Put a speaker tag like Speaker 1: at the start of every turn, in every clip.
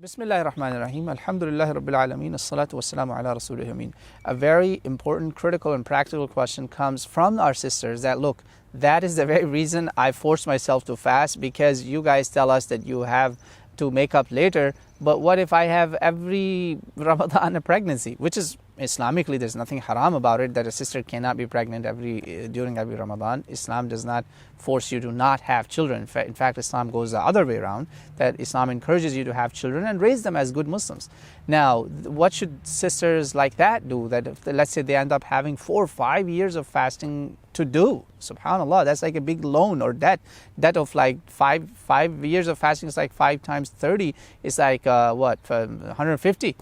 Speaker 1: Bismillahir Rahmanir Rahim. Alhamdulillahi Rabbil Alameen. As-salatu was-salamu ala Rasulih Ameen. A very important, critical, and practical question comes from our sisters that, look, that is the very reason I forced myself to fast, because you guys tell us that you have to make up later. But what if I have every Ramadan a pregnancy? Which is, Islamically, there's nothing haram about it, that a sister cannot be pregnant during every Ramadan. Islam does not force you to not have children. In fact, Islam goes the other way around, that Islam encourages you to have children and raise them as good Muslims. Now, what should sisters like that do? That if, let's say, they end up having 4 or 5 years of fasting to do. SubhanAllah, that's like a big loan or debt. Debt of like 5 years of fasting is like 5 times 30. It's like 150.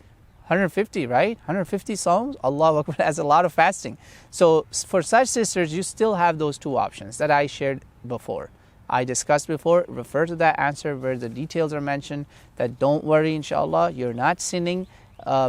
Speaker 1: 150, right? 150 Psalms. Allahu Akbar, that's a lot of fasting. So for such sisters, you still have those two options that I shared before. I discussed before. Refer to that answer where the details are mentioned. That don't worry, inshallah, you're not sinning.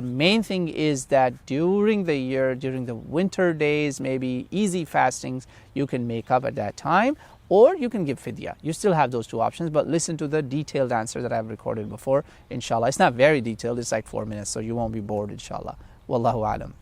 Speaker 1: Main thing is that during the year, during the winter days, maybe easy fastings, you can make up at that time, or you can give fidya. You still have those two options, but listen to the detailed answer that I've recorded before, inshallah. It's not very detailed, it's like 4 minutes, so you won't be bored, inshallah. Wallahu alam.